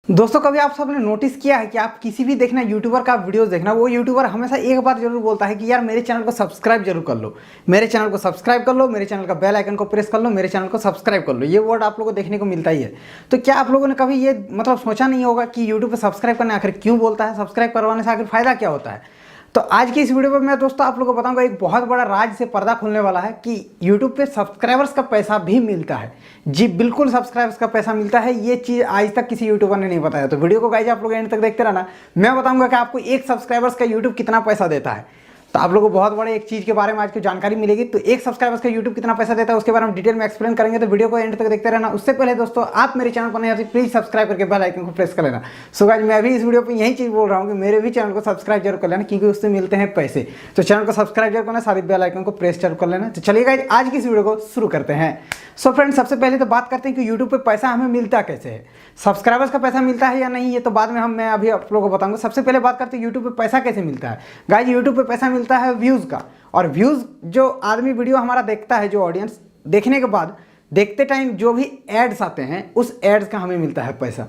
दोस्तों कभी आप सबने नोटिस किया है कि आप किसी भी देखना यूट्यूबर का वीडियोस देखना, वो यूट्यूबर हमेशा एक बार जरूर बोलता है कि यार मेरे चैनल को सब्सक्राइब जरूर कर लो, मेरे चैनल को सब्सक्राइब कर लो, मेरे चैनल का बेल आइकन को प्रेस कर लो, मेरे चैनल को सब्सक्राइब कर लो। ये वर्ड आप लोगों को देखने को मिलता ही है। तो क्या आप लोगों ने कभी ये सोचा नहीं होगा कि यूट्यूब पर सब्सक्राइब करना आखिर क्यों बोलता है, सब्सक्राइब करवाने से आखिर फायदा क्या होता है? तो आज की इस वीडियो में मैं दोस्तों आप लोगों को बताऊंगा एक बहुत बड़ा राज से पर्दा खुलने वाला है कि YouTube पे सब्सक्राइबर्स का पैसा भी मिलता है। जी बिल्कुल, सब्सक्राइबर्स का पैसा मिलता है। ये चीज़ आज तक किसी यूट्यूबर ने नहीं बताया। तो वीडियो को गाइस आप लोग एंड तक देखते रहना। मैं बताऊंगा कि आपको एक सब्सक्राइबर्स का यूट्यूब कितना पैसा देता है। तो आप लोगों को बहुत बड़े एक चीज़ के बारे में आज की जानकारी मिलेगी। तो एक सब्सक्राइबर्स का यूट्यूब कितना पैसा देता है उसके बारे में डिटेल में एक्सप्लेन करेंगे। तो वीडियो को एंड तक देखते रहना। उससे पहले दोस्तों आप मेरे चैनल पर नए आते प्लीज सब्सक्राइब करके बेल आइकन को प्रेस कर लेना। सो गाइस मैं भी इस वीडियो पे यही चीज़ बोल रहा हूँ कि मेरे भी चैनल को सब्सक्राइब जरूर कर लेना, क्योंकि उससे मिलते हैं पैसे। तो चैनल को सब्सक्राइब जरूर करना, साथ बेल आइकन को प्रेस जरूर कर लेना। तो चलिए गाइस आज की इस वीडियो को शुरू करते हैं। सो फ्रेंड्स सबसे पहले तो बात करते हैं कि यूट्यूब पे पैसा हमें मिलता कैसे है। सब्सक्राइबर्स का पैसा मिलता है या नहीं ये तो बाद में मैं अभी आप लोगों को बताऊंगा। सबसे पहले बात करते हैं यूट्यूब पे पैसा कैसे मिलता है। गाइस यूट्यूब पे पैसा मिलता है व्यूज़ का। और व्यूज़ जो आदमी वीडियो हमारा देखता है, जो ऑडियंस देखने के बाद देखते टाइम जो भी एड्स आते हैं उस एड्स का हमें मिलता है पैसा।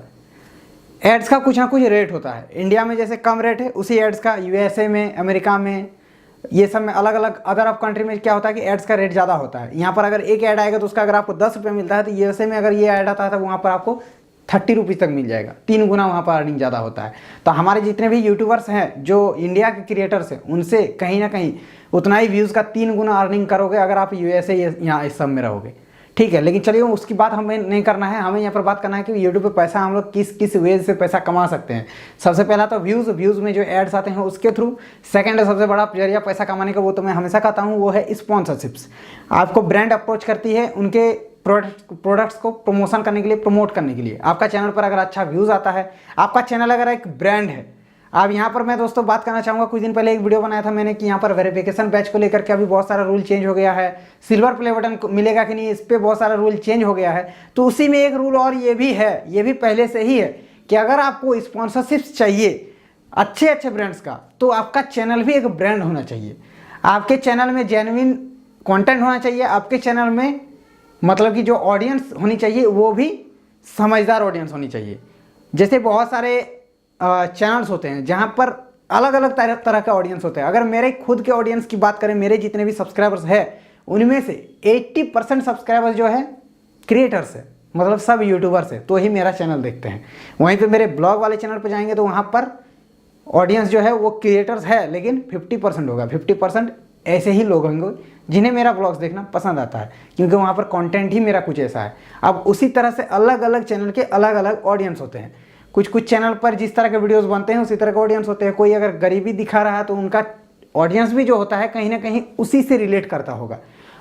एड्स का कुछ ना कुछ रेट होता है। इंडिया में जैसे कम रेट है उसी एड्स का यूएसए में, अमेरिका में, ये सब में अलग अलग अदर ऑफ कंट्री में क्या होता है कि एड्स का रेट ज़्यादा होता है। यहाँ पर अगर एक ऐड आएगा तो उसका अगर आपको 10 रुपये मिलता है, तो यूएसए में अगर ये ऐड आता है तो वहाँ पर आपको 30 रुपीज़ तक मिल जाएगा। 3 गुना वहाँ पर अर्निंग ज़्यादा होता है। तो हमारे जितने भी यूट्यूबर्स हैं जो इंडिया के क्रिएटर्स हैं उनसे कहीं ना कहीं उतना ही व्यूज़ का 3 गुना अर्निंग करोगे अगर आप यूएसए यहाँ इस सब में रहोगे। ठीक है, लेकिन चलिए उसकी बात हमें नहीं करना है। हमें यहाँ पर बात करना है कि यूट्यूब पे पैसा हम लोग किस किस वे से पैसा कमा सकते हैं। सबसे पहला तो व्यूज़ में जो एड्स आते हैं उसके थ्रू। सेकंड है सबसे बड़ा जरिया पैसा कमाने का, वो तो मैं हमेशा कहता हूँ, वो है स्पॉन्सरशिप्स। आपको ब्रांड अप्रोच करती है उनके प्रोडक्ट्स को प्रमोशन करने के लिए, प्रमोट करने के लिए। आपका चैनल पर अगर अच्छा व्यूज़ आता है, आपका चैनल अगर एक ब्रांड है। अब यहाँ पर मैं दोस्तों बात करना चाहूँगा, कुछ दिन पहले एक वीडियो बनाया था मैंने कि यहाँ पर वेरिफिकेशन बैच को लेकर के अभी बहुत सारा रूल चेंज हो गया है। सिल्वर प्ले बटन मिलेगा कि नहीं, इस पर बहुत सारा रूल चेंज हो गया है। तो उसी में एक रूल और ये भी है, ये भी पहले से ही है कि अगर आपको स्पॉन्सरशिप चाहिए अच्छे अच्छे ब्रांड्स का, तो आपका चैनल भी एक ब्रांड होना चाहिए। आपके चैनल में जेन्युइन कॉन्टेंट होना चाहिए। आपके चैनल में मतलब कि जो ऑडियंस होनी चाहिए वो भी समझदार ऑडियंस होनी चाहिए। जैसे बहुत सारे चैनल्स होते हैं जहाँ पर अलग अलग तरह का ऑडियंस होता है। अगर मेरे खुद के ऑडियंस की बात करें, मेरे जितने भी सब्सक्राइबर्स हैं उनमें से 80% सब्सक्राइबर्स जो है क्रिएटर्स है, मतलब सब यूट्यूबर्स है, तो ही मेरा चैनल देखते हैं। वहीं पे मेरे ब्लॉग वाले चैनल पर जाएंगे तो वहाँ पर ऑडियंस जो है वो क्रिएटर्स है, लेकिन 50% होगा। 50% ऐसे ही लोग होंगे जिन्हें मेरा ब्लॉग्स देखना पसंद आता है, क्योंकि वहाँ पर कंटेंट ही मेरा कुछ ऐसा है। अब उसी तरह से अलग अलग चैनल के अलग अलग ऑडियंस होते हैं। कुछ चैनल पर जिस तरह के वीडियोस बनते हैं उसी तरह के ऑडियंस होते हैं। कोई अगर गरीबी दिखा रहा है तो उनका ऑडियंस भी जो होता है कहीं ना कहीं उसी से रिलेट करता होगा,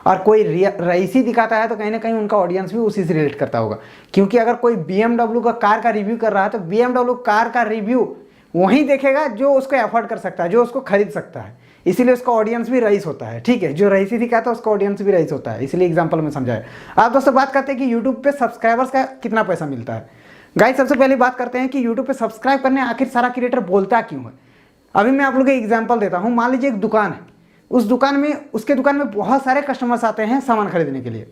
और कोई रईसी दिखाता है तो कहीं ना कहीं उनका ऑडियंस भी उसी से रिलेट करता होगा। क्योंकि अगर कोई BMW का कार का रिव्यू कर रहा है तो BMW कार का रिव्यू वहीं देखेगा जो उसको एफोर्ड कर सकता है, जो उसको खरीद सकता है। इसीलिए उसका ऑडियंस भी रईस होता है। ठीक है, जो रईसी दिखाता है उसका ऑडियंस भी रईस होता है। इसलिए एग्जांपल में समझाया। आप दोस्तों बात करते हैं कि यूट्यूब पे सब्सक्राइबर्स का कितना पैसा मिलता है। गाइस सबसे पहले बात करते हैं कि यूट्यूब पे सब्सक्राइब करने आखिर सारा क्रिएटर बोलता क्यों है। अभी मैं आप लोगों को एग्जांपल देता हूँ। मान लीजिए एक दुकान है, उसके दुकान में बहुत सारे कस्टमर्स आते हैं सामान खरीदने के लिए,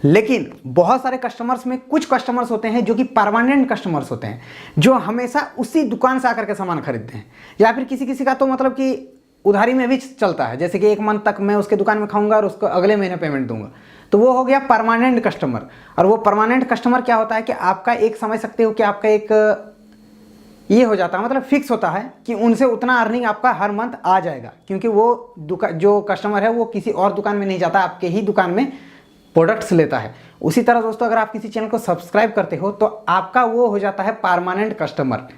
लेकिन बहुत सारे कस्टमर्स में कुछ कस्टमर्स होते हैं जो कि परमानेंट कस्टमर्स होते हैं, जो हमेशा उसी दुकान से आकर के सामान खरीदते हैं। या फिर किसी किसी का तो मतलब कि उधारी में भी चलता है, जैसे कि 1 मंथ तक मैं उसके दुकान में खाऊंगा और उसको अगले महीने पेमेंट दूंगा, तो वो हो गया परमानेंट कस्टमर। और वो परमानेंट कस्टमर क्या होता है कि आपका एक समझ सकते हो कि आपका एक ये हो जाता है, मतलब फिक्स होता है कि उनसे उतना अर्निंग आपका हर मंथ आ जाएगा, क्योंकि वो जो कस्टमर है वो किसी और दुकान में नहीं जाता, आपके ही दुकान में प्रोडक्ट्स लेता है। उसी तरह दोस्तों अगर आप किसी चैनल को सब्सक्राइब करते हो तो आपका वो हो जाता है परमानेंट कस्टमर।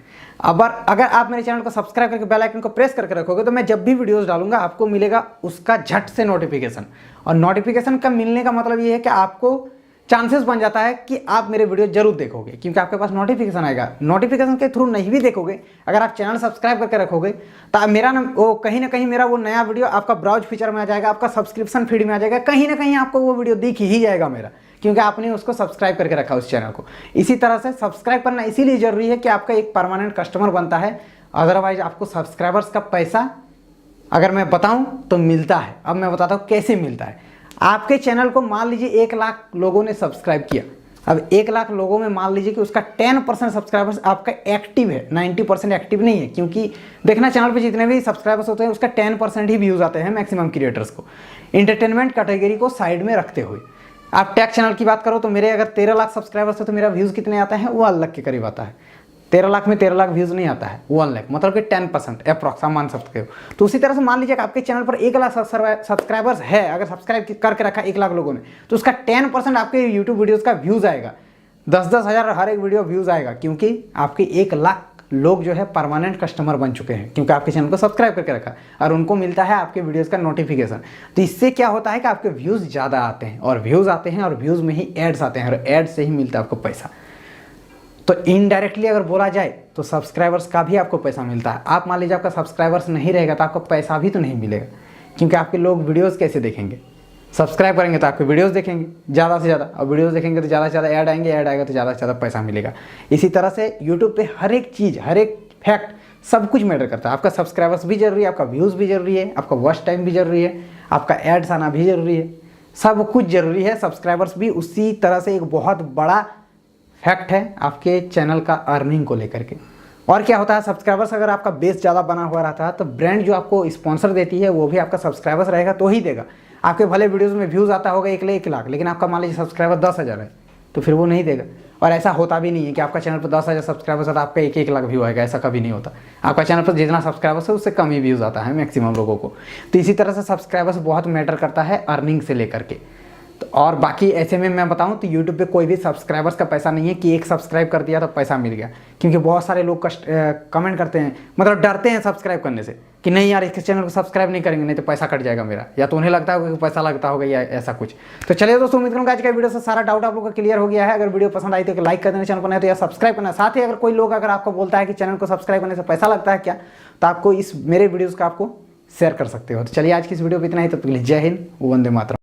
अगर आप मेरे चैनल को सब्सक्राइब करके बेल आइकन को प्रेस करके रखोगे तो मैं जब भी वीडियोस डालूंगा आपको मिलेगा उसका झट से नोटिफिकेशन। और नोटिफिकेशन का मिलने का मतलब ये है कि आपको चांसेस बन जाता है कि आप मेरे वीडियो जरूर देखोगे, क्योंकि आपके पास नोटिफिकेशन आएगा। नोटिफिकेशन के थ्रू नहीं भी देखोगे, अगर आप चैनल सब्सक्राइब करके रखोगे तो मेरा वो कहीं ना कहीं मेरा वो नया वीडियो आपका ब्राउज फीचर में आ जाएगा, आपका सब्सक्रिप्शन फीड में आ जाएगा, कहीं ना कहीं आपको वो वीडियो दिख ही जाएगा मेरा, क्योंकि आपने उसको सब्सक्राइब करके रखा उस चैनल को। इसी तरह से सब्सक्राइब करना इसीलिए जरूरी है कि आपका एक परमानेंट कस्टमर बनता है। अदरवाइज आपको सब्सक्राइबर्स का पैसा अगर मैं बताऊं तो मिलता है। अब मैं बताता हूं कैसे मिलता है। आपके चैनल को मान लीजिए 1 लाख लोगों ने सब्सक्राइब किया, अब 1 लाख लोगों में मान लीजिए कि उसका 10% सब्सक्राइबर्स आपका एक्टिव है, 90% एक्टिव नहीं है, क्योंकि देखना चैनल पे जितने भी सब्सक्राइबर्स होते हैं उसका 10% ही व्यूज़ आते हैं मैक्सिमम क्रिएटर्स को, इंटरटेनमेंट कैटेगरी को साइड में रखते हुए। आप टेक चैनल की बात करो तो मेरे अगर 13 लाख सब्सक्राइबर्स है तो मेरा व्यूज़ कितने आता है, 1 लाख के करीब आता है। 13 लाख में 13 लाख व्यूज़ नहीं आता है, 1 लाख, मतलब कि 10% अप्रॉक्स आप मान सकते हो। तो उसी तरह से मान लीजिए कि आपके चैनल पर 1 लाख सब्सक्राइबर्स है, अगर सब्सक्राइब करके रखा 1 लाख लोगों ने, तो उसका 10% आपके यूट्यूब वीडियोज़ का व्यूज़ आएगा, 10-10 हज़ार हर एक वीडियो व्यूज़ आएगा, क्योंकि आपके 1 लाख लोग जो है परमानेंट कस्टमर बन चुके हैं, क्योंकि आपके चैनल को सब्सक्राइब करके रखा और उनको मिलता है आपके वीडियोस का नोटिफिकेशन। तो इससे क्या होता है कि आपके व्यूज़ ज़्यादा आते हैं, और व्यूज़ आते हैं और व्यूज़ में ही एड्स आते हैं, और एड्स से ही मिलता है आपको पैसा। तो इनडायरेक्टली अगर बोला जाए तो सब्सक्राइबर्स का भी आपको पैसा मिलता है। आप मान लीजिए आपका सब्सक्राइबर्स नहीं रहेगा तो आपको पैसा भी तो नहीं मिलेगा, क्योंकि आपके लोग वीडियोज़ कैसे देखेंगे, सब्सक्राइब करेंगे तो आपके वीडियोस देखेंगे ज़्यादा से ज़्यादा, और वीडियोस देखेंगे तो ज़्यादा से ज़्यादा ऐड आएंगे, ऐड आएगा तो ज़्यादा से ज़्यादा पैसा मिलेगा। इसी तरह से यूट्यूब पे हर एक चीज़, हर एक फैक्ट, सब कुछ मैटर करता है। आपका सब्सक्राइबर्स भी जरूरी है, आपका व्यूज़ भी जरूरी है, आपका वॉच टाइम भी जरूरी है, आपका एड्स आना भी जरूरी है, सब कुछ जरूरी है। सब्सक्राइबर्स भी उसी तरह से एक बहुत बड़ा फैक्ट है आपके चैनल का अर्निंग को लेकर के। और क्या होता है, सब्सक्राइबर्स अगर आपका बेस ज़्यादा बना हुआ रहता है तो ब्रांड जो आपको स्पॉन्सर देती है वो भी आपका सब्सक्राइबर्स रहेगा तो ही देगा। आपके भले वीडियोस में व्यूज़ आता होगा 1 लाख, लेकिन आपका मान लीजिए सब्सक्राइबर 10,000 है तो फिर वो नहीं देगा। और ऐसा होता भी नहीं है कि आपका चैनल पर 10,000 सब्सक्राइबर्स है तो आपका 1 लाख व्यू आएगा, ऐसा कभी नहीं होता। आपका चैनल पर जितना सब्सक्राइबर्स है उससे कम ही व्यूज़ आता है मैक्सिमम लोगों को। तो इसी तरह से सब्सक्राइबर्स बहुत मैटर करता है अर्निंग से लेकर के। तो और बाकी ऐसे में मैं बताऊं तो यूट्यूब पे कोई भी सब्सक्राइबर्स का पैसा नहीं है कि एक सब्सक्राइब कर दिया तो पैसा मिल गया, क्योंकि बहुत सारे लोग कमेंट करते हैं, मतलब डरते हैं सब्सक्राइब करने से कि नहीं यार इस चैनल को सब्सक्राइब नहीं करेंगे नहीं तो पैसा कट जाएगा मेरा, या तो उन्हें लगता होगा कि पैसा लगता होगा या ऐसा कुछ। तो चलिए दोस्तों, उम्मीद करूँगा आज का वीडियो से सारा डाउट आप लोगों का क्लियर हो गया है। अगर वीडियो पसंद आई तो लाइक कर देना, चैनल को नहीं तो या सब्सक्राइब करना। साथ ही अगर कोई लोग अगर आपको बोलता है कि चैनल को सब्सक्राइब करने से पैसा लगता है क्या, तो आपको इस मेरे वीडियोज़ का आपको शेयर कर सकते हो। तो चलिए आज की इस वीडियो पर इतना ही, तब तक के लिए जय हिंद, वंदे मातरम।